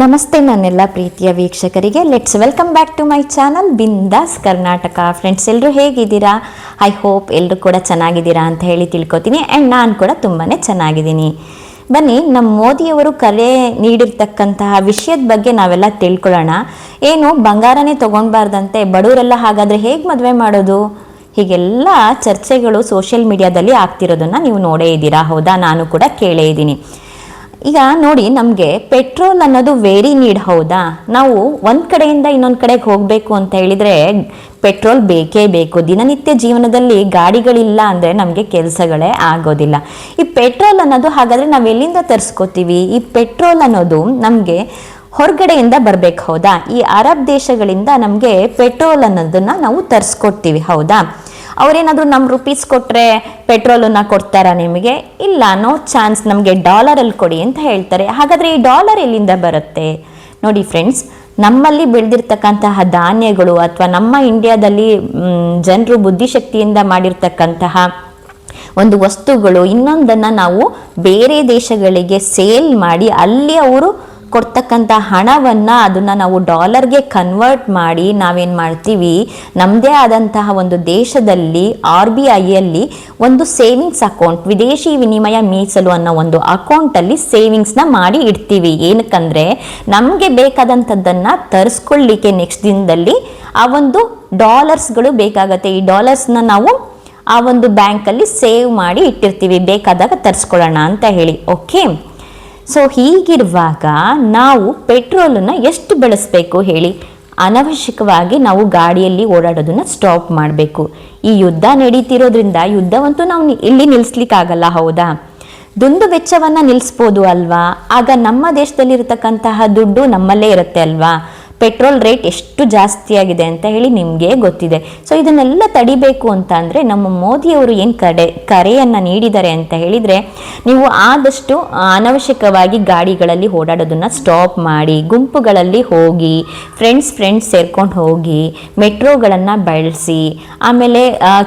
ನಮಸ್ತೆ ನನ್ನೆಲ್ಲ ಪ್ರೀತಿಯ ವೀಕ್ಷಕರಿಗೆ. Let's welcome back to my channel Bindaas Karnataka. Friends, ಎಲ್ಲರೂ ಹೇಗಿದ್ದೀರಾ? ಐ ಹೋಪ್ ಎಲ್ಲರೂ ಕೂಡ ಚೆನ್ನಾಗಿದ್ದೀರಾ ಅಂತ ಹೇಳಿ ತಿಳ್ಕೊತೀನಿ. ಆ್ಯಂಡ್ ನಾನು ಕೂಡ ತುಂಬಾ ಚೆನ್ನಾಗಿದ್ದೀನಿ. ಬನ್ನಿ, ನಮ್ಮ ಮೋದಿಯವರು ಕರೆ ನೀಡಿರ್ತಕ್ಕಂತಹ ವಿಷಯದ ಬಗ್ಗೆ ನಾವೆಲ್ಲ ತಿಳ್ಕೊಳ್ಳೋಣ. ಏನು ಬಂಗಾರನೇ ತೊಗೊಳ್ಬಾರ್ದಂತೆ, ಬಡವರೆಲ್ಲ ಹಾಗಾದರೆ ಹೇಗೆ ಮದುವೆ ಮಾಡೋದು? ಹೀಗೆಲ್ಲ ಚರ್ಚೆಗಳು ಸೋಷಿಯಲ್ ಮೀಡಿಯಾದಲ್ಲಿ ಆಗ್ತಿರೋದನ್ನು ನೀವು ನೋಡೇ ಇದ್ದೀರಾ, ಹೌದಾ? ನಾನು ಕೂಡ ಕೇಳೇ ಇದ್ದೀನಿ. ಈಗ ನೋಡಿ, ನಮಗೆ ಪೆಟ್ರೋಲ್ ಅನ್ನೋದು ವೆರಿ ನೀಡ್, ಹೌದಾ? ನಾವು ಒಂದು ಕಡೆಯಿಂದ ಇನ್ನೊಂದು ಕಡೆಗೆ ಹೋಗಬೇಕು ಅಂತ ಹೇಳಿದರೆ ಪೆಟ್ರೋಲ್ ಬೇಕೇ ಬೇಕು. ದಿನನಿತ್ಯ ಜೀವನದಲ್ಲಿ ಗಾಡಿಗಳಿಲ್ಲ ಅಂದರೆ ನಮಗೆ ಕೆಲಸಗಳೇ ಆಗೋದಿಲ್ಲ. ಈ ಪೆಟ್ರೋಲ್ ಅನ್ನೋದು ಹಾಗಾದರೆ ನಾವು ಎಲ್ಲಿಂದ ತರಿಸ್ಕೋತೀವಿ? ಈ ಪೆಟ್ರೋಲ್ ಅನ್ನೋದು ನಮಗೆ ಹೊರಗಡೆಯಿಂದ ಬರಬೇಕು, ಹೌದಾ? ಈ ಅರಬ್ ದೇಶಗಳಿಂದ ನಮಗೆ ಪೆಟ್ರೋಲ್ ಅನ್ನೋದನ್ನು ನಾವು ತರಿಸ್ಕೊಡ್ತೀವಿ, ಹೌದಾ? ಅವರೇನಾದರೂ ನಮ್ಮ ರುಪೀಸ್ ಕೊಟ್ಟರೆ ಪೆಟ್ರೋಲನ್ನು ಕೊಡ್ತಾರಾ ನಿಮಗೆ? ಇಲ್ಲ, ನೋ ಚಾನ್ಸ್, ನಮಗೆ ಡಾಲರಲ್ಲಿ ಕೊಡಿ ಅಂತ ಹೇಳ್ತಾರೆ. ಹಾಗಾದರೆ ಈ ಡಾಲರ್ ಎಲ್ಲಿಂದ ಬರುತ್ತೆ? ನೋಡಿ ಫ್ರೆಂಡ್ಸ್, ನಮ್ಮಲ್ಲಿ ಬೆಳೆದಿರ್ತಕ್ಕಂತಹ ಧಾನ್ಯಗಳು ಅಥವಾ ನಮ್ಮ ಇಂಡಿಯಾದಲ್ಲಿ ಜನರು ಬುದ್ಧಿಶಕ್ತಿಯಿಂದ ಮಾಡಿರ್ತಕ್ಕಂತಹ ಒಂದು ವಸ್ತುಗಳು ಇನ್ನೊಂದನ್ನು ನಾವು ಬೇರೆ ದೇಶಗಳಿಗೆ ಸೇಲ್ ಮಾಡಿ ಅಲ್ಲಿ ಅವರು ಕೊಡ್ತಕ್ಕಂಥ ಹಣವನ್ನು ಅದನ್ನು ನಾವು ಡಾಲರ್ಗೆ ಕನ್ವರ್ಟ್ ಮಾಡಿ ನಾವೇನು ಮಾಡ್ತೀವಿ, ನಮ್ಮದೇ ಆದಂತಹ ಒಂದು ದೇಶದಲ್ಲಿ RBIಯಲ್ಲಿ ಒಂದು ಸೇವಿಂಗ್ಸ್ ಅಕೌಂಟ್, ವಿದೇಶಿ ವಿನಿಮಯ ಮೀಸಲು ಅನ್ನೋ ಒಂದು ಅಕೌಂಟಲ್ಲಿ ಸೇವಿಂಗ್ಸ್ನ ಮಾಡಿ ಇಡ್ತೀವಿ. ಏನಕ್ಕಂದರೆ ನಮಗೆ ಬೇಕಾದಂಥದ್ದನ್ನು ತರಿಸ್ಕೊಳ್ಳಿಕ್ಕೆ ನೆಕ್ಸ್ಟ್ ದಿನದಲ್ಲಿ ಆ ಒಂದು ಡಾಲರ್ಸ್ಗಳು ಬೇಕಾಗತ್ತೆ. ಈ ಡಾಲರ್ಸ್ನ ನಾವು ಆ ಒಂದು ಬ್ಯಾಂಕಲ್ಲಿ ಸೇವ್ ಮಾಡಿ ಇಟ್ಟಿರ್ತೀವಿ, ಬೇಕಾದಾಗ ತರಿಸ್ಕೊಳ್ಳೋಣ ಅಂತ ಹೇಳಿ. ಓಕೆ, ಸೊ ಹೀಗಿರುವಾಗ ನಾವು ಪೆಟ್ರೋಲನ್ನು ಎಷ್ಟು ಬಳಸಬೇಕು ಹೇಳಿ? ಅನವಶ್ಯಕವಾಗಿ ನಾವು ಗಾಡಿಯಲ್ಲಿ ಓಡಾಡೋದನ್ನು ಸ್ಟಾಪ್ ಮಾಡಬೇಕು. ಈ ಯುದ್ಧ ನಡೀತಿರೋದ್ರಿಂದ ಯುದ್ಧವಂತೂ ನಾವು ಇಲ್ಲಿ ನಿಲ್ಲಿಸ್ಲಿಕ್ಕಾಗಲ್ಲ, ಹೌದಾ? ದುಂದು ವೆಚ್ಚವನ್ನು ನಿಲ್ಲಿಸ್ಬೋದು ಅಲ್ವಾ? ಆಗ ನಮ್ಮ ದೇಶದಲ್ಲಿರತಕ್ಕಂತಹ ದುಡ್ಡು ನಮ್ಮಲ್ಲೇ ಇರುತ್ತೆ ಅಲ್ವಾ? ಪೆಟ್ರೋಲ್ ರೇಟ್ ಎಷ್ಟು ಜಾಸ್ತಿ ಆಗಿದೆ ಅಂತ ಹೇಳಿ ನಿಮಗೆ ಗೊತ್ತಿದೆ. ಸೊ ಇದನ್ನೆಲ್ಲ ತಡಿಬೇಕು ಅಂತ ಅಂದರೆ ನಮ್ಮ ಮೋದಿಯವರು ಏನು ಕರೆಯನ್ನು ನೀಡಿದ್ದಾರೆ ಅಂತ ಹೇಳಿದರೆ, ನೀವು ಆದಷ್ಟು ಅನವಶ್ಯಕವಾಗಿ ಗಾಡಿಗಳಲ್ಲಿ ಓಡಾಡೋದನ್ನು ಸ್ಟಾಪ್ ಮಾಡಿ, ಗುಂಪುಗಳಲ್ಲಿ ಹೋಗಿ, ಫ್ರೆಂಡ್ಸ್ ಸೇರ್ಕೊಂಡು ಹೋಗಿ, ಮೆಟ್ರೋಗಳನ್ನು ಬಳಸಿ, ಆಮೇಲೆ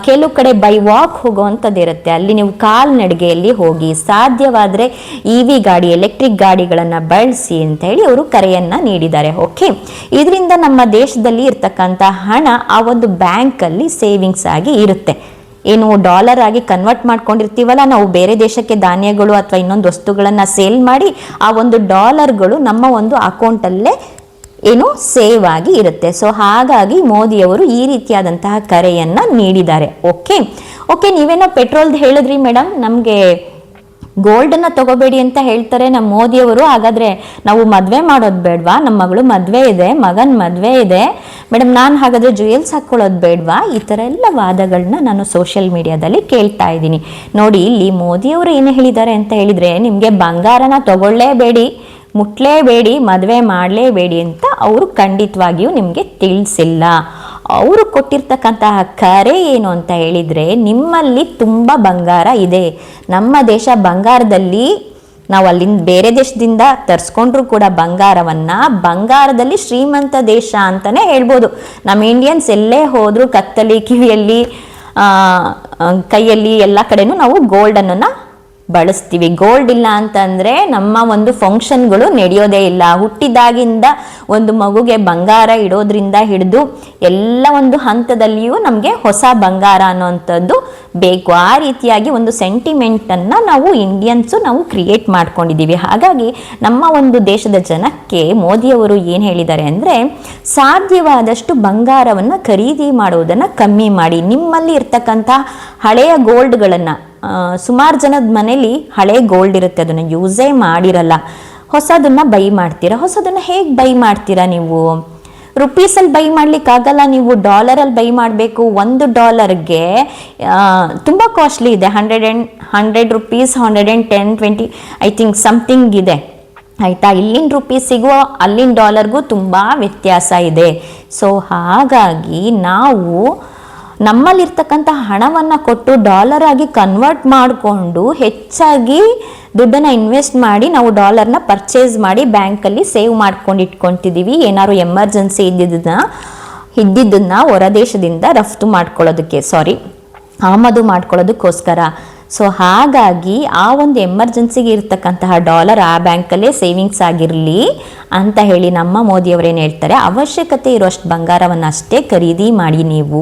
ಕೆಲವು ಕಡೆ ಬೈ ವಾಕ್ ಹೋಗೋವಂಥದ್ದು ಇರುತ್ತೆ, ಅಲ್ಲಿ ನೀವು ಕಾಲ್ನಡಿಗೆಯಲ್ಲಿ ಹೋಗಿ, ಸಾಧ್ಯವಾದರೆ EV ಗಾಡಿ, ಎಲೆಕ್ಟ್ರಿಕ್ ಗಾಡಿಗಳನ್ನು ಬಳಸಿ ಅಂತ ಹೇಳಿ ಅವರು ಕರೆಯನ್ನು ನೀಡಿದ್ದಾರೆ. ಓಕೆ, ಇದರಿಂದ ನಮ್ಮ ದೇಶದಲ್ಲಿ ಇರ್ತಕ್ಕಂಥ ಹಣ ಆ ಒಂದು ಬ್ಯಾಂಕಲ್ಲಿ ಸೇವಿಂಗ್ಸ್ ಆಗಿ ಇರುತ್ತೆ. ಏನು ಡಾಲರ್ ಆಗಿ ಕನ್ವರ್ಟ್ ಮಾಡ್ಕೊಂಡಿರ್ತೀವಲ್ಲ ನಾವು ಬೇರೆ ದೇಶಕ್ಕೆ ಧಾನ್ಯಗಳು ಅಥವಾ ಇನ್ನೊಂದು ವಸ್ತುಗಳನ್ನು ಸೇಲ್ ಮಾಡಿ, ಆ ಒಂದು ಡಾಲರ್ಗಳು ನಮ್ಮ ಒಂದು ಅಕೌಂಟಲ್ಲೇ ಏನು ಸೇವ್ ಆಗಿ ಇರುತ್ತೆ. ಸೊ ಹಾಗಾಗಿ ಮೋದಿಯವರು ಈ ರೀತಿಯಾದಂತಹ ಕರೆಯನ್ನು ನೀಡಿದ್ದಾರೆ. ಓಕೆ, ನೀವೇನೋ ಪೆಟ್ರೋಲ್ದು ಹೇಳಿದ್ರಿ ಮೇಡಮ್, ನಮಗೆ ಗೋಲ್ಡನ್ನು ತಗೋಬೇಡಿ ಅಂತ ಹೇಳ್ತಾರೆ ನಮ್ಮ ಮೋದಿಯವರು. ಹಾಗಾದರೆ ನಾವು ಮದುವೆ ಮಾಡೋದು ಬೇಡವಾ? ನಮ್ಮ ಮಗಳು ಮದುವೆ ಇದೆ, ಮಗನ ಮದುವೆ ಇದೆ ಮೇಡಮ್, ನಾನು ಹಾಗಾದರೆ ಜುವೆಲ್ಸ್ ಹಾಕ್ಕೊಳ್ಳೋದು ಬೇಡವಾ? ಈ ಥರ ಎಲ್ಲ ವಾದಗಳನ್ನ ನಾನು ಸೋಷಿಯಲ್ ಮೀಡಿಯಾದಲ್ಲಿ ಕೇಳ್ತಾ ಇದ್ದೀನಿ. ನೋಡಿ, ಇಲ್ಲಿ ಮೋದಿಯವರು ಏನು ಹೇಳಿದ್ದಾರೆ ಅಂತ ಹೇಳಿದರೆ, ನಿಮಗೆ ಬಂಗಾರನ ತಗೊಳ್ಳೇಬೇಡಿ, ಮುಟ್ಲೇಬೇಡಿ, ಮದುವೆ ಮಾಡಲೇಬೇಡಿ ಅಂತ ಅವರು ಖಂಡಿತವಾಗಿಯೂ ನಿಮಗೆ ತಿಳಿಸಿಲ್ಲ. ಅವರು ಕೊಟ್ಟಿರ್ತಕ್ಕಂತಹ ಕರೆ ಏನು ಅಂತ ಹೇಳಿದರೆ, ನಿಮ್ಮಲ್ಲಿ ತುಂಬ ಬಂಗಾರ ಇದೆ, ನಮ್ಮ ದೇಶ ಬಂಗಾರದಲ್ಲಿ ನಾವು ಅಲ್ಲಿಂದ ಬೇರೆ ದೇಶದಿಂದ ತರಿಸ್ಕೊಂಡ್ರೂ ಕೂಡ ಬಂಗಾರದಲ್ಲಿ ಶ್ರೀಮಂತ ದೇಶ ಅಂತಲೇ ಹೇಳ್ಬೋದು. ನಮ್ಮ ಇಂಡಿಯನ್ಸ್ ಎಲ್ಲೇ ಹೋದರೂ ಕತ್ತಲಿ, ಕಿವಿಯಲ್ಲಿ, ಕೈಯಲ್ಲಿ ಎಲ್ಲ ಕಡೆನೂ ನಾವು ಗೋಲ್ಡನ್ನು ಬಳಸ್ತೀವಿ. ಗೋಲ್ಡ್ ಇಲ್ಲ ಅಂತಂದರೆ ನಮ್ಮ ಒಂದು ಫಂಕ್ಷನ್ಗಳು ನಡೆಯೋದೇ ಇಲ್ಲ. ಹುಟ್ಟಿದಾಗಿಂದ ಒಂದು ಮಗುಗೆ ಬಂಗಾರ ಇಡೋದ್ರಿಂದ ಹಿಡಿದು ಎಲ್ಲ ಒಂದು ಹಂತದಲ್ಲಿಯೂ ನಮಗೆ ಹೊಸ ಬಂಗಾರ ಅನ್ನೋವಂಥದ್ದು ಬೇಕು. ಆ ರೀತಿಯಾಗಿ ಒಂದು ಸೆಂಟಿಮೆಂಟನ್ನು ನಾವು ಇಂಡಿಯನ್ಸು ನಾವು ಕ್ರಿಯೇಟ್ ಮಾಡ್ಕೊಂಡಿದ್ದೀವಿ. ಹಾಗಾಗಿ ನಮ್ಮ ಒಂದು ದೇಶದ ಜನಕ್ಕೆ ಮೋದಿಯವರು ಏನು ಹೇಳಿದ್ದಾರೆ ಅಂದರೆ, ಸಾಧ್ಯವಾದಷ್ಟು ಬಂಗಾರವನ್ನು ಖರೀದಿ ಮಾಡುವುದನ್ನು ಕಮ್ಮಿ ಮಾಡಿ. ನಿಮ್ಮಲ್ಲಿ ಇರ್ತಕ್ಕಂಥ ಹಳೆಯ ಗೋಲ್ಡ್ಗಳನ್ನು, ಸುಮಾರು ಜನದ ಮನೇಲಿ ಹಳೆ ಗೋಲ್ಡ್ ಇರುತ್ತೆ, ಅದನ್ನು ಯೂಸೇ ಮಾಡಿರಲ್ಲ, ಹೊಸದನ್ನು ಬೈ ಮಾಡ್ತೀರಾ. ಹೊಸದನ್ನು ಹೇಗೆ ಬೈ ಮಾಡ್ತೀರಾ? ನೀವು ರುಪೀಸಲ್ಲಿ ಬೈ ಮಾಡ್ಲಿಕ್ಕಾಗಲ್ಲ, ನೀವು ಡಾಲರಲ್ಲಿ ಬೈ ಮಾಡಬೇಕು. $1ಗೆ ತುಂಬ ಕಾಸ್ಟ್ಲಿ ಇದೆ, 100 ರುಪೀಸ್, 110, 20 ಐ ಥಿಂಕ್ ಸಮಥಿಂಗ್ ಇದೆ, ಆಯಿತಾ? ಇಲ್ಲಿನ ರುಪೀಸಿಗೂ ಅಲ್ಲಿನ ಡಾಲರ್ಗೂ ತುಂಬ ವ್ಯತ್ಯಾಸ ಇದೆ. ಸೊ ಹಾಗಾಗಿ ನಾವು ನಮ್ಮಲ್ಲಿರ್ತಕ್ಕಂಥ ಹಣವನ್ನು ಕೊಟ್ಟು ಡಾಲರ್ ಆಗಿ ಕನ್ವರ್ಟ್ ಮಾಡಿಕೊಂಡು ಹೆಚ್ಚಾಗಿ ದುಡ್ಡನ್ನು ಇನ್ವೆಸ್ಟ್ ಮಾಡಿ ನಾವು ಡಾಲರ್ನ ಪರ್ಚೇಸ್ ಮಾಡಿ ಬ್ಯಾಂಕಲ್ಲಿ ಸೇವ್ ಮಾಡ್ಕೊಂಡು ಇಟ್ಕೊತಿದ್ದೀವಿ. ಏನಾದ್ರು ಎಮರ್ಜೆನ್ಸಿ ಇದ್ದಿದ್ದನ್ನು ಹೊರದೇಶದಿಂದ ಆಮದು ಮಾಡ್ಕೊಳ್ಳೋದಕ್ಕೋಸ್ಕರ. ಸೊ ಹಾಗಾಗಿ ಆ ಒಂದು ಎಮರ್ಜೆನ್ಸಿಗೆ ಇರ್ತಕ್ಕಂತಹ ಡಾಲರ್ ಆ ಬ್ಯಾಂಕಲ್ಲೇ ಸೇವಿಂಗ್ಸ್ ಆಗಿರಲಿ ಅಂತ ಹೇಳಿ ನಮ್ಮ ಮೋದಿಯವರೇನು ಹೇಳ್ತಾರೆ, ಅವಶ್ಯಕತೆ ಇರುವಷ್ಟು ಬಂಗಾರವನ್ನು ಅಷ್ಟೇ ಖರೀದಿ ಮಾಡಿ. ನೀವು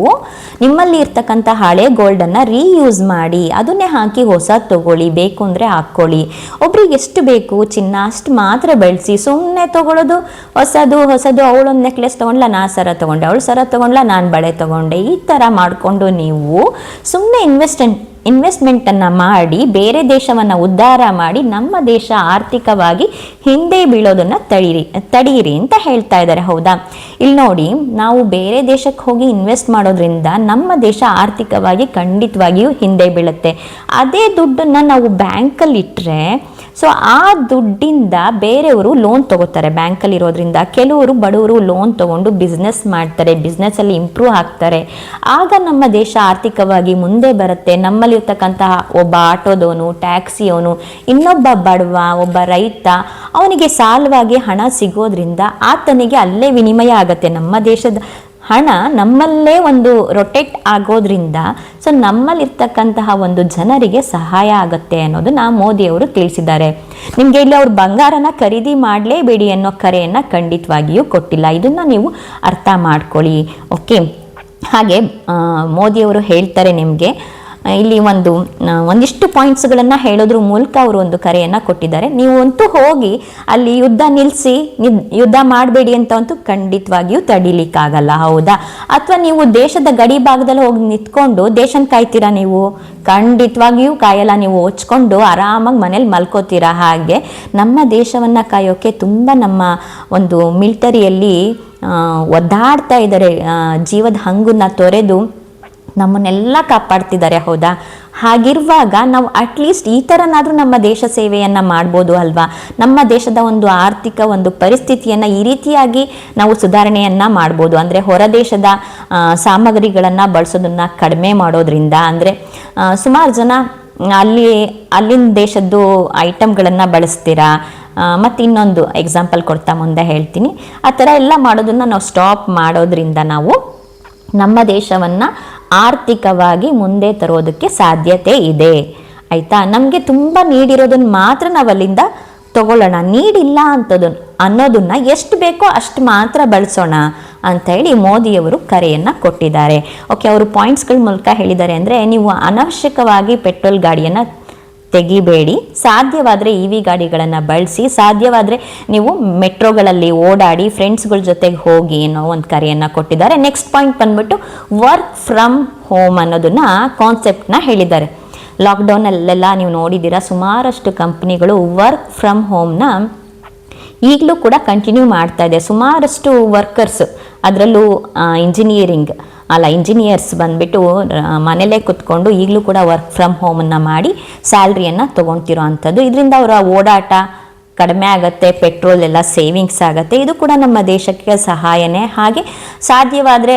ನಿಮ್ಮಲ್ಲಿ ಇರ್ತಕ್ಕಂಥ ಹಳೆ ಗೋಲ್ಡನ್ನು ರೀಯೂಸ್ ಮಾಡಿ, ಅದನ್ನೇ ಹಾಕಿ ಹೊಸ ತಗೊಳ್ಳಿ, ಬೇಕು ಅಂದರೆ ಹಾಕ್ಕೊಳ್ಳಿ. ಒಬ್ರಿಗೆ ಎಷ್ಟು ಬೇಕು ಚಿನ್ನ ಅಷ್ಟು ಮಾತ್ರ ಬೆಳೆಸಿ, ಸುಮ್ಮನೆ ತಗೊಳ್ಳೋದು ಹೊಸದು ಅವಳೊಂದು ನೆಕ್ಲೆಸ್ ತೊಗೊಂಡ್ಲ, ನಾ ಸರ ತೊಗೊಂಡೆ, ಅವಳು ಸರ ತೊಗೊಂಡ್ಲ, ನಾನು ಬಳೆ ತೊಗೊಂಡೆ, ಈ ಥರ ಮಾಡಿಕೊಂಡು ನೀವು ಸುಮ್ಮನೆ ಇನ್ವೆಸ್ಟ್ಮೆಂಟನ್ನು ಮಾಡಿ ಬೇರೆ ದೇಶವನ್ನು ಉದ್ಧಾರ ಮಾಡಿ ನಮ್ಮ ದೇಶ ಆರ್ಥಿಕವಾಗಿ ಹಿಂದೆ ಬೀಳೋದನ್ನು ತಡೀರಿ ಅಂತ ಹೇಳ್ತಾ ಇದ್ದಾರೆ. ಹೌದಾ? ಇಲ್ಲಿ ನೋಡಿ, ನಾವು ಬೇರೆ ದೇಶಕ್ಕೆ ಹೋಗಿ ಇನ್ವೆಸ್ಟ್ ಮಾಡೋದ್ರಿಂದ ನಮ್ಮ ದೇಶ ಆರ್ಥಿಕವಾಗಿ ಖಂಡಿತವಾಗಿಯೂ ಹಿಂದೆ ಬೀಳುತ್ತೆ. ಅದೇ ದುಡ್ಡನ್ನು ನಾವು ಬ್ಯಾಂಕಲ್ಲಿ ಇಟ್ಟರೆ, ಸೊ ಆ ದುಡ್ಡಿಂದ ಬೇರೆಯವರು ಲೋನ್ ತಗೋತಾರೆ ಬ್ಯಾಂಕಲ್ಲಿ ಇರೋದ್ರಿಂದ. ಕೆಲವರು ಬಡವರು ಲೋನ್ ತಗೊಂಡು ಬಿಸ್ನೆಸ್ ಮಾಡ್ತಾರೆ, ಬಿಸ್ನೆಸ್ಸಲ್ಲಿ ಇಂಪ್ರೂವ್ ಆಗ್ತಾರೆ. ಆಗ ನಮ್ಮ ದೇಶ ಆರ್ಥಿಕವಾಗಿ ಮುಂದೆ ಬರುತ್ತೆ. ನಮ್ಮಲ್ಲಿರ್ತಕ್ಕಂತಹ ಒಬ್ಬ ಆಟೋದವನು, ಟ್ಯಾಕ್ಸಿಯವನು, ಇನ್ನೊಬ್ಬ ಬಡವ, ಒಬ್ಬ ರೈತ, ಅವನಿಗೆ ಸಾಲವಾಗಿ ಹಣ ಸಿಗೋದ್ರಿಂದ ಆತನಿಗೆ ಅಲ್ಲೇ ವಿನಿಮಯ ಆಗುತ್ತೆ. ನಮ್ಮ ದೇಶದ ಹಣ ನಮ್ಮಲ್ಲೇ ಒಂದು ರೊಟೇಟ್ ಆಗೋದ್ರಿಂದ ಸೊ ನಮ್ಮಲ್ಲಿರ್ತಕ್ಕಂತಹ ಒಂದು ಜನರಿಗೆ ಸಹಾಯ ಆಗುತ್ತೆ ಅನ್ನೋದನ್ನ ಮೋದಿಯವರು ತಿಳಿಸಿದ್ದಾರೆ. ನಿಮಗೆ ಇಲ್ಲಿ ಅವ್ರು ಬಂಗಾರನ ಖರೀದಿ ಮಾಡಲೇಬೇಡಿ ಅನ್ನೋ ಕರೆಯನ್ನು ಖಂಡಿತವಾಗಿಯೂ ಕೊಟ್ಟಿಲ್ಲ. ಇದನ್ನು ನೀವು ಅರ್ಥ ಮಾಡ್ಕೊಳ್ಳಿ. ಓಕೆ, ಹಾಗೆ ಮೋದಿಯವರು ಹೇಳ್ತಾರೆ ನಿಮಗೆ ಇಲ್ಲಿ ಒಂದಿಷ್ಟು ಪಾಯಿಂಟ್ಸ್ಗಳನ್ನು ಹೇಳೋದ್ರ ಮೂಲಕ ಅವರು ಒಂದು ಕರೆಯನ್ನು ಕೊಟ್ಟಿದ್ದಾರೆ. ನೀವು ಅಂತೂ ಹೋಗಿ ಅಲ್ಲಿ ಯುದ್ಧ ನಿಲ್ಲಿಸಿ ಯುದ್ಧ ಮಾಡಬೇಡಿ ಅಂತ ಅಂತೂ ಖಂಡಿತವಾಗಿಯೂ ತಡಿಲಿಕ್ಕಾಗಲ್ಲ. ಹೌದಾ? ಅಥವಾ ನೀವು ದೇಶದ ಗಡಿ ಭಾಗದಲ್ಲಿ ಹೋಗಿ ನಿಂತ್ಕೊಂಡು ದೇಶನ ಕಾಯ್ತೀರಾ? ನೀವು ಖಂಡಿತವಾಗಿಯೂ ಕಾಯಲ್ಲ. ನೀವು ಹೊಚ್ಕೊಂಡು ಆರಾಮಾಗಿ ಮನೇಲಿ ಮಲ್ಕೋತೀರಾ. ಹಾಗೆ ನಮ್ಮ ದೇಶವನ್ನು ಕಾಯೋಕ್ಕೆ ತುಂಬ ನಮ್ಮ ಒಂದು ಮಿಲಿಟರಿಯಲ್ಲಿ ಒದ್ದಾಡ್ತಾ ಇದ್ದಾರೆ. ಜೀವದ ಹಂಗನ್ನ ತೊರೆದು ನಮ್ಮನ್ನೆಲ್ಲ ಕಾಪಾಡ್ತಿದ್ದಾರೆ. ಹೌದಾ? ಹಾಗಿರುವಾಗ ನಾವು ಅಟ್ಲೀಸ್ಟ್ ಈ ಥರನಾದರೂ ನಮ್ಮ ದೇಶ ಸೇವೆಯನ್ನು ಮಾಡ್ಬೋದು ಅಲ್ವಾ? ನಮ್ಮ ದೇಶದ ಒಂದು ಆರ್ಥಿಕ ಒಂದು ಪರಿಸ್ಥಿತಿಯನ್ನು ಈ ರೀತಿಯಾಗಿ ನಾವು ಸುಧಾರಣೆಯನ್ನು ಮಾಡ್ಬೋದು. ಅಂದರೆ ಹೊರ ದೇಶದ ಸಾಮಗ್ರಿಗಳನ್ನು ಬಳಸೋದನ್ನು ಕಡಿಮೆ ಮಾಡೋದ್ರಿಂದ, ಅಂದರೆ ಸುಮಾರು ಜನ ಅಲ್ಲಿನ ದೇಶದ್ದು ಐಟಮ್ಗಳನ್ನು ಬಳಸ್ತೀರಾ. ಮತ್ತು ಇನ್ನೊಂದು ಎಕ್ಸಾಂಪಲ್ ಕೊಡ್ತಾ ಮುಂದೆ ಹೇಳ್ತೀನಿ. ಆ ಥರ ಎಲ್ಲ ಮಾಡೋದನ್ನು ನಾವು ಸ್ಟಾಪ್ ಮಾಡೋದ್ರಿಂದ ನಾವು ನಮ್ಮ ದೇಶವನ್ನು ಆರ್ಥಿಕವಾಗಿ ಮುಂದೆ ತರೋದಕ್ಕೆ ಸಾಧ್ಯತೆ ಇದೆ. ಆಯಿತಾ? ನಮಗೆ ತುಂಬ ನೀಡಿರೋದನ್ನು ಮಾತ್ರ ನಾವು ಅಲ್ಲಿಂದ ತಗೊಳ್ಳೋಣ, ನೀಡಿಲ್ಲ ಅನ್ನೋದನ್ನ ಎಷ್ಟು ಬೇಕೋ ಅಷ್ಟು ಮಾತ್ರ ಬಳಸೋಣ ಅಂತ ಹೇಳಿ ಮೋದಿಯವರು ಕರೆಯನ್ನು ಕೊಟ್ಟಿದ್ದಾರೆ. ಓಕೆ, ಅವರು ಪಾಯಿಂಟ್ಸ್ಗಳ ಮೂಲಕ ಹೇಳಿದ್ದಾರೆ. ಅಂದರೆ ನೀವು ಅನವಶ್ಯಕವಾಗಿ ಪೆಟ್ರೋಲ್ ಗಾಡಿಯನ್ನು ತೆಗಿಬೇಡಿ, ಸಾಧ್ಯವಾದರೆ EV ಗಾಡಿಗಳನ್ನು ಬಳಸಿ, ಸಾಧ್ಯವಾದರೆ ನೀವು ಮೆಟ್ರೋಗಳಲ್ಲಿ ಓಡಾಡಿ ಫ್ರೆಂಡ್ಸ್ಗಳ ಜೊತೆಗೆ ಹೋಗಿ ಅನ್ನೋ ಒಂದು ಕರೆಯನ್ನು ಕೊಟ್ಟಿದ್ದಾರೆ. ನೆಕ್ಸ್ಟ್ ಪಾಯಿಂಟ್ ಬಂದ್ಬಿಟ್ಟು ವರ್ಕ್ ಫ್ರಮ್ ಹೋಮ್ ಅನ್ನೋದನ್ನ ಕಾನ್ಸೆಪ್ಟ್ನ ಹೇಳಿದ್ದಾರೆ. ಲಾಕ್ಡೌನಲ್ಲೆಲ್ಲ ನೀವು ನೋಡಿದ್ದೀರಾ, ಸುಮಾರಷ್ಟು ಕಂಪ್ನಿಗಳು ವರ್ಕ್ ಫ್ರಮ್ ಹೋಮ್ನ ಈಗಲೂ ಕೂಡ ಕಂಟಿನ್ಯೂ ಮಾಡ್ತಾ ಇದೆ. ಸುಮಾರಷ್ಟು ವರ್ಕರ್ಸ್, ಅದರಲ್ಲೂ ಇಂಜಿನಿಯರ್ಸ್ ಬಂದ್ಬಿಟ್ಟು ಮನೇಲೇ ಕುತ್ಕೊಂಡು ಈಗಲೂ ಕೂಡ ವರ್ಕ್ ಫ್ರಮ್ ಹೋಮನ್ನು ಮಾಡಿ ಸ್ಯಾಲ್ರಿಯನ್ನು ತೊಗೊಳ್ತಿರೋ ಅಂಥದ್ದು. ಇದರಿಂದ ಅವರ ಓಡಾಟ ಕಡಿಮೆ ಆಗುತ್ತೆ, ಪೆಟ್ರೋಲ್ ಎಲ್ಲ ಸೇವಿಂಗ್ಸ್ ಆಗುತ್ತೆ. ಇದು ಕೂಡ ನಮ್ಮ ದೇಶಕ್ಕೆ ಸಹಾಯನೇ. ಹಾಗೆ ಸಾಧ್ಯವಾದರೆ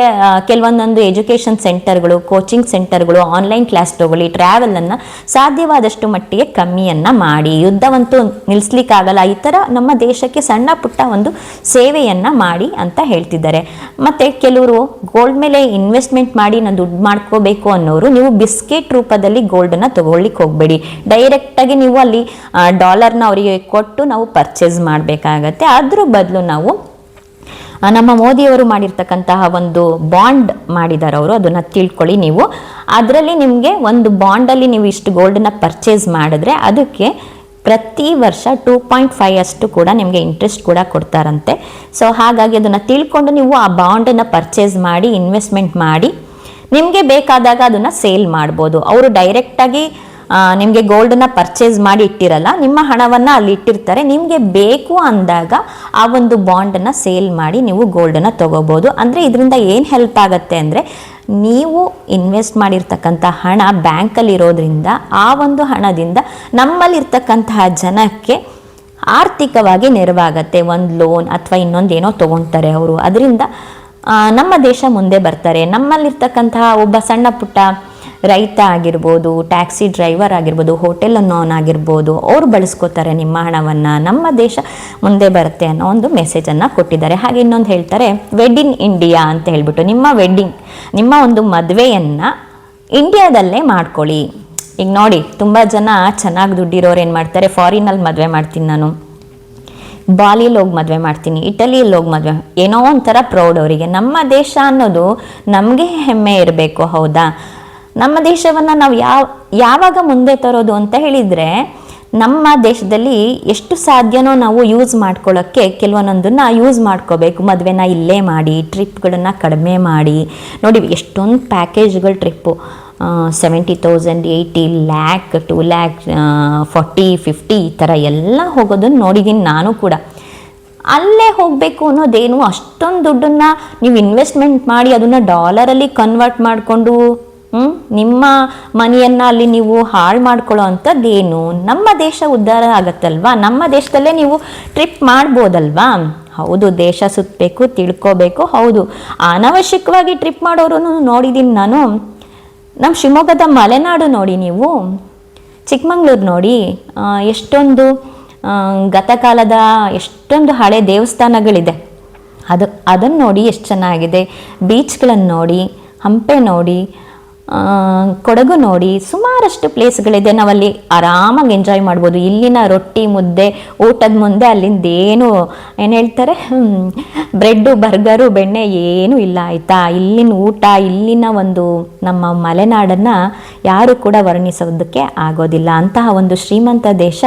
ಕೆಲವೊಂದೊಂದು ಎಜುಕೇಷನ್ ಸೆಂಟರ್ಗಳು, ಕೋಚಿಂಗ್ ಸೆಂಟರ್ಗಳು, ಆನ್ಲೈನ್ ಕ್ಲಾಸ್ ತಗೊಳ್ಳಿ, ಟ್ರಾವೆಲನ್ನು ಸಾಧ್ಯವಾದಷ್ಟು ಮಟ್ಟಿಗೆ ಕಮ್ಮಿಯನ್ನು ಮಾಡಿ. ಯುದ್ಧವಂತೂ ನಿಲ್ಲಿಸ್ಲಿಕ್ಕಾಗಲ್ಲ. ಈ ಥರ ನಮ್ಮ ದೇಶಕ್ಕೆ ಸಣ್ಣ ಪುಟ್ಟ ಒಂದು ಸೇವೆಯನ್ನು ಮಾಡಿ ಅಂತ ಹೇಳ್ತಿದ್ದಾರೆ. ಮತ್ತು ಕೆಲವರು ಗೋಲ್ಡ್ ಮೇಲೆ ಇನ್ವೆಸ್ಟ್ಮೆಂಟ್ ಮಾಡಿ ನಾನು ದುಡ್ಡು ಮಾಡ್ಕೋಬೇಕು ಅನ್ನೋರು, ನೀವು ಬಿಸ್ಕೆಟ್ ರೂಪದಲ್ಲಿ ಗೋಲ್ಡನ್ನು ತೊಗೊಳ್ಳಿಕ್ಕೆ ಹೋಗಬೇಡಿ. ಡೈರೆಕ್ಟಾಗಿ ನೀವು ಅಲ್ಲಿ ಡಾಲರ್ನ ಅವರಿಗೆ ಕೊಟ್ಟು ನಾವು ಪರ್ಚೇಸ್ ಮಾಡಬೇಕಾಗತ್ತೆ. ಅದ್ರ ಬದಲು ನಾವು ನಮ್ಮ ಮೋದಿಯವರು ಮಾಡಿರ್ತಕ್ಕಂತಹ ಒಂದು ಬಾಂಡ್ ಮಾಡಿದ್ದಾರೆ ಅವರು, ಅದನ್ನು ತಿಳ್ಕೊಳ್ಳಿ ನೀವು. ಅದರಲ್ಲಿ ನಿಮಗೆ ಒಂದು ಬಾಂಡಲ್ಲಿ ನೀವು ಇಷ್ಟು ಗೋಲ್ಡನ್ನ ಪರ್ಚೇಸ್ ಮಾಡಿದ್ರೆ ಅದಕ್ಕೆ ಪ್ರತಿ ವರ್ಷ 2.5 ಅಷ್ಟು ಕೂಡ ನಿಮಗೆ ಇಂಟ್ರೆಸ್ಟ್ ಕೂಡ ಕೊಡ್ತಾರಂತೆ. ಸೊ ಹಾಗಾಗಿ ಅದನ್ನು ತಿಳ್ಕೊಂಡು ನೀವು ಆ ಬಾಂಡನ್ನು ಪರ್ಚೇಸ್ ಮಾಡಿ ಇನ್ವೆಸ್ಟ್ಮೆಂಟ್ ಮಾಡಿ ನಿಮಗೆ ಬೇಕಾದಾಗ ಅದನ್ನು ಸೇಲ್ ಮಾಡ್ಬೋದು. ಅವರು ಡೈರೆಕ್ಟಾಗಿ ನಿಮಗೆ ಗೋಲ್ಡನ್ನ ಪರ್ಚೇಸ್ ಮಾಡಿ ಇಟ್ಟಿರಲ್ಲ, ನಿಮ್ಮ ಹಣವನ್ನು ಅಲ್ಲಿ ಇಟ್ಟಿರ್ತಾರೆ. ನಿಮಗೆ ಬೇಕು ಅಂದಾಗ ಆ ಒಂದು ಬಾಂಡನ್ನು ಸೇಲ್ ಮಾಡಿ ನೀವು ಗೋಲ್ಡನ್ನು ತೊಗೋಬೋದು. ಅಂದರೆ ಇದರಿಂದ ಏನು ಹೆಲ್ಪ್ ಆಗುತ್ತೆ ಅಂದರೆ, ನೀವು ಇನ್ವೆಸ್ಟ್ ಮಾಡಿರ್ತಕ್ಕಂಥ ಹಣ ಬ್ಯಾಂಕಲ್ಲಿ ಇರೋದ್ರಿಂದ ಆ ಒಂದು ಹಣದಿಂದ ನಮ್ಮಲ್ಲಿರ್ತಕ್ಕಂತಹ ಜನಕ್ಕೆ ಆರ್ಥಿಕವಾಗಿ ನೆರವಾಗತ್ತೆ. ಒಂದು ಲೋನ್ ಅಥವಾ ಇನ್ನೊಂದು ಏನೋ ತೊಗೊಳ್ತಾರೆ ಅವರು, ಅದರಿಂದ ನಮ್ಮ ದೇಶ ಮುಂದೆ ಬರ್ತಾರೆ. ನಮ್ಮಲ್ಲಿರ್ತಕ್ಕಂತಹ ಒಬ್ಬ ಸಣ್ಣ ಪುಟ್ಟ ರೈತ ಆಗಿರ್ಬೋದು, ಟ್ಯಾಕ್ಸಿ ಡ್ರೈವರ್ ಆಗಿರ್ಬೋದು, ಹೋಟೆಲ್ ಅನ್ನೋನ್ ಆಗಿರ್ಬೋದು, ಅವರು ಬಳಸ್ಕೋತಾರೆ ನಿಮ್ಮ ಹಣವನ್ನು, ನಮ್ಮ ದೇಶ ಮುಂದೆ ಬರುತ್ತೆ ಅನ್ನೋ ಒಂದು ಮೆಸೇಜನ್ನು ಕೊಟ್ಟಿದ್ದಾರೆ. ಹಾಗೆ ಇನ್ನೊಂದು ಹೇಳ್ತಾರೆ, ವೆಡ್ ಇನ್ ಇಂಡಿಯಾ ಅಂತ ಹೇಳ್ಬಿಟ್ಟು, ನಿಮ್ಮ ಒಂದು ಮದುವೆಯನ್ನು ಇಂಡಿಯಾದಲ್ಲೇ ಮಾಡ್ಕೊಳ್ಳಿ. ಈಗ ನೋಡಿ ತುಂಬ ಜನ ಚೆನ್ನಾಗಿ ದುಡ್ಡಿರೋರು ಏನು ಮಾಡ್ತಾರೆ, ಫಾರಿನಲ್ಲಿ ಮದುವೆ ಮಾಡ್ತೀನಿ ನಾನು, ಬಾಲಿಯಲ್ಲಿ ಹೋಗಿ ಮದುವೆ ಮಾಡ್ತೀನಿ, ಇಟಲಿಯಲ್ಲಿ ಹೋಗಿ ಮದುವೆ, ಏನೋ ಒಂಥರ ಪ್ರೌಡ್ ಅವರಿಗೆ. ನಮ್ಮ ದೇಶ ಅನ್ನೋದು ನಮಗೆ ಹೆಮ್ಮೆ ಇರಬೇಕು, ಹೌದಾ? ನಮ್ಮ ದೇಶವನ್ನು ನಾವು ಯಾವಾಗ ಮುಂದೆ ತರೋದು ಅಂತ ಹೇಳಿದರೆ, ನಮ್ಮ ದೇಶದಲ್ಲಿ ಎಷ್ಟು ಸಾಧ್ಯನೋ ನಾವು ಯೂಸ್ ಮಾಡ್ಕೊಳ್ಳೋಕ್ಕೆ ಕೆಲವೊಂದನ್ನು ಯೂಸ್ ಮಾಡ್ಕೋಬೇಕು. ಮದುವೆನ ಇಲ್ಲೇ ಮಾಡಿ, ಟ್ರಿಪ್ಗಳನ್ನು ಕಡಿಮೆ ಮಾಡಿ. ನೋಡಿ ಎಷ್ಟೊಂದು ಪ್ಯಾಕೇಜ್ಗಳು ಟ್ರಿಪ್ಪು, 70,000, 80 lakh, 2 lakh, 40, 50 ಈ ಥರ ಎಲ್ಲ ಹೋಗೋದನ್ನು ನೋಡಿದ್ದೀನಿ ನಾನು ಕೂಡ. ಅಲ್ಲೇ ಹೋಗಬೇಕು ಅನ್ನೋದೇನು, ಅಷ್ಟೊಂದು ದುಡ್ಡನ್ನು ನೀವು ಇನ್ವೆಸ್ಟ್ಮೆಂಟ್ ಮಾಡಿ ಅದನ್ನು ಡಾಲರಲ್ಲಿ ಕನ್ವರ್ಟ್ ಮಾಡಿಕೊಂಡು ನಿಮ್ಮ ಮನಿಯನ್ನು ಅಲ್ಲಿ ನೀವು ಹಾಳು ಮಾಡ್ಕೊಳ್ಳೋ ಅಂಥದ್ದೇನು? ನಮ್ಮ ದೇಶ ಉದ್ಧಾರ ಆಗತ್ತಲ್ವಾ? ನಮ್ಮ ದೇಶದಲ್ಲೇ ನೀವು ಟ್ರಿಪ್ ಮಾಡ್ಬೋದಲ್ವಾ? ಹೌದು, ದೇಶ ಸುತ್ತಬೇಕು, ತಿಳ್ಕೋಬೇಕು. ಹೌದು, ಅನವಶ್ಯಕವಾಗಿ ಟ್ರಿಪ್ ಮಾಡೋರು ನೋಡಿದ್ದೀನಿ ನಾನು. ನಮ್ಮ ಶಿವಮೊಗ್ಗದ ಮಲೆನಾಡು ನೋಡಿ, ನೀವು ಚಿಕ್ಕಮಂಗ್ಳೂರು ನೋಡಿ, ಎಷ್ಟೊಂದು ಗತಕಾಲದ ಎಷ್ಟೊಂದು ಹಳೆ ದೇವಸ್ಥಾನಗಳಿದೆ. ಅದನ್ನು ನೋಡಿ ಎಷ್ಟು ಚೆನ್ನಾಗಿದೆ. ಬೀಚ್ಗಳನ್ನು ನೋಡಿ, ಹಂಪೆ ನೋಡಿ, ಕೊಡಗು ನೋಡಿ, ಸುಮಾರಷ್ಟು ಪ್ಲೇಸ್ಗಳಿದೆ. ನಾವಲ್ಲಿ ಆರಾಮಾಗಿ ಎಂಜಾಯ್ ಮಾಡ್ಬೋದು. ಇಲ್ಲಿನ ರೊಟ್ಟಿ ಮುದ್ದೆ ಊಟದ ಮುಂದೆ ಅಲ್ಲಿಂದ ಏನು ಹೇಳ್ತಾರೆ, ಬ್ರೆಡ್ಡು ಬರ್ಗರು ಬೆಣ್ಣೆ ಏನೂ ಇಲ್ಲ, ಆಯಿತಾ? ಇಲ್ಲಿನ ಊಟ, ಇಲ್ಲಿನ ಒಂದು ನಮ್ಮ ಮಲೆನಾಡನ್ನು ಯಾರು ಕೂಡ ವರ್ಣಿಸೋದಕ್ಕೆ ಆಗೋದಿಲ್ಲ. ಅಂತಹ ಒಂದು ಶ್ರೀಮಂತ ದೇಶ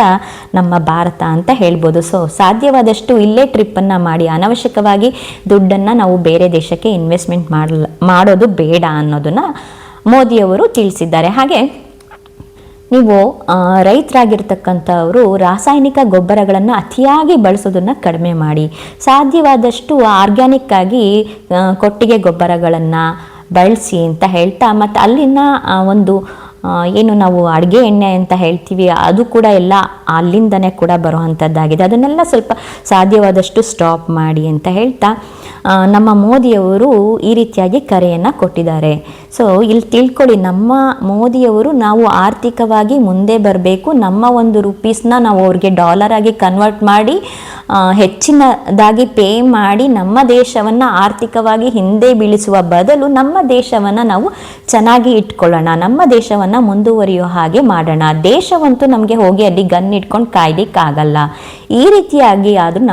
ನಮ್ಮ ಭಾರತ ಅಂತ ಹೇಳ್ಬೋದು. ಸೊ ಸಾಧ್ಯವಾದಷ್ಟು ಇಲ್ಲೇ ಟ್ರಿಪ್ಪನ್ನು ಮಾಡಿ, ಅನವಶ್ಯಕವಾಗಿ ದುಡ್ಡನ್ನು ನಾವು ಬೇರೆ ದೇಶಕ್ಕೆ ಇನ್ವೆಸ್ಟ್ಮೆಂಟ್ ಮಾಡೋದು ಬೇಡ ಅನ್ನೋದನ್ನು ಮೋದಿಯವರು ತಿಳಿಸಿದ್ದಾರೆ. ಹಾಗೆ ನೀವು ರೈತರಾಗಿರ್ತಕ್ಕಂಥವರು ರಾಸಾಯನಿಕ ಗೊಬ್ಬರಗಳನ್ನು ಅತಿಯಾಗಿ ಬಳಸೋದನ್ನು ಕಡಿಮೆ ಮಾಡಿ, ಸಾಧ್ಯವಾದಷ್ಟು ಆರ್ಗ್ಯಾನಿಕ್ ಆಗಿ ಕೊಟ್ಟಿಗೆ ಗೊಬ್ಬರಗಳನ್ನು ಬಳಸಿ ಅಂತ ಹೇಳ್ತಾ, ಮತ್ತು ಅಲ್ಲಿನ ಒಂದು ಏನು ನಾವು ಅಡುಗೆ ಎಣ್ಣೆ ಅಂತ ಹೇಳ್ತೀವಿ, ಅದು ಕೂಡ ಎಲ್ಲ ಅಲ್ಲಿಂದನೇ ಕೂಡ ಬರುವಂಥದ್ದಾಗಿದೆ. ಅದನ್ನೆಲ್ಲ ಸ್ವಲ್ಪ ಸಾಧ್ಯವಾದಷ್ಟು ಸ್ಟಾಪ್ ಮಾಡಿ ಅಂತ ಹೇಳ್ತಾ ನಮ್ಮ ಮೋದಿಯವರು ಈ ರೀತಿಯಾಗಿ ಕರೆಯನ್ನು ಕೊಟ್ಟಿದ್ದಾರೆ. ಸೊ ಇಲ್ಲಿ ತಿಳ್ಕೊಳ್ಳಿ, ನಮ್ಮ ಮೋದಿಯವರು ನಾವು ಆರ್ಥಿಕವಾಗಿ ಮುಂದೆ ಬರಬೇಕು, ನಮ್ಮ ಒಂದು ರುಪೀಸ್ನ ನಾವು ಅವ್ರಿಗೆ ಡಾಲರ್ ಆಗಿ ಕನ್ವರ್ಟ್ ಮಾಡಿ ಹೆಚ್ಚಿನದಾಗಿ ಪೇ ಮಾಡಿ ನಮ್ಮ ದೇಶವನ್ನು ಆರ್ಥಿಕವಾಗಿ ಹಿಂದೆ ಬೀಳಿಸುವ ಬದಲು ನಮ್ಮ ದೇಶವನ್ನು ನಾವು ಚೆನ್ನಾಗಿ ಇಟ್ಕೊಳ್ಳೋಣ, ನಮ್ಮ ದೇಶವನ್ನು ಮುಂದುವರಿಯೋ ಹಾಗೆ ಮಾಡೋಣ. ದೇಶವಂತೂ ನಮಗೆ ಹೋಗಿ ಅಲ್ಲಿ ಗನ್ ಇಟ್ಕೊಂಡು ಕಾಯ್ಲಿಕ್ಕಾಗಲ್ಲ. ಈ ರೀತಿಯಾಗಿ ಆದರೂ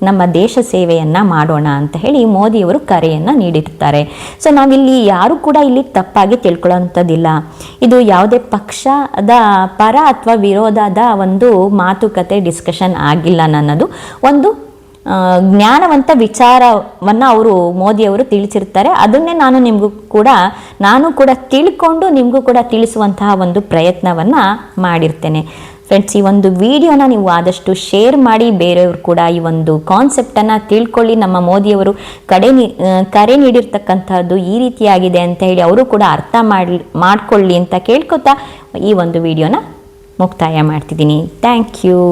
ನಮ್ಮ ದೇಶ ಸೇವೆಯನ್ನು ಮಾಡೋಣ ಅಂತ ಹೇಳಿ ಮೋದಿಯವರು ಕರೆಯನ್ನು ನೀಡಿರ್ತಾರೆ. ಸೊ ನಾವಿಲ್ಲಿ ಯಾರು ಕೂಡ ಇಲ್ಲಿ ತಪ್ಪಾಗಿ ತಿಳ್ಕೊಳ್ಳೋಂಥದ್ದಿಲ್ಲ. ಇದು ಯಾವುದೇ ಪಕ್ಷದ ಪರ ಅಥವಾ ವಿರೋಧದ ಒಂದು ಮಾತುಕತೆ ಡಿಸ್ಕಷನ್ ಆಗಿಲ್ಲ. ನನ್ನದು ಒಂದು ಜ್ಞಾನವಂತ ವಿಚಾರವನ್ನು ಮೋದಿಯವರು ತಿಳಿಸಿರ್ತಾರೆ. ಅದನ್ನೇ ನಾನು ಕೂಡ ತಿಳ್ಕೊಂಡು ನಿಮಗೂ ಕೂಡ ತಿಳಿಸುವಂತಹ ಒಂದು ಪ್ರಯತ್ನವನ್ನು ಮಾಡಿರ್ತೇನೆ. ಫ್ರೆಂಡ್ಸ್, ಈ ಒಂದು ವಿಡಿಯೋನ ನೀವು ಆದಷ್ಟು ಶೇರ್ ಮಾಡಿ, ಬೇರೆಯವರು ಕೂಡ ಈ ಒಂದು ಕಾನ್ಸೆಪ್ಟನ್ನು ತಿಳ್ಕೊಳ್ಳಿ. ನಮ್ಮ ಮೋದಿಯವರು ಕರೆ ನೀಡಿರ್ತಕ್ಕಂಥದ್ದು ಈ ರೀತಿಯಾಗಿದೆ ಅಂತ ಹೇಳಿ ಅವರು ಕೂಡ ಅರ್ಥ ಮಾಡ್ಕೊಳ್ಳಿ ಅಂತ ಕೇಳ್ಕೊತಾ ಈ ಒಂದು ವಿಡಿಯೋನ ಮುಕ್ತಾಯ ಮಾಡ್ತಿದ್ದೀನಿ. Thank you.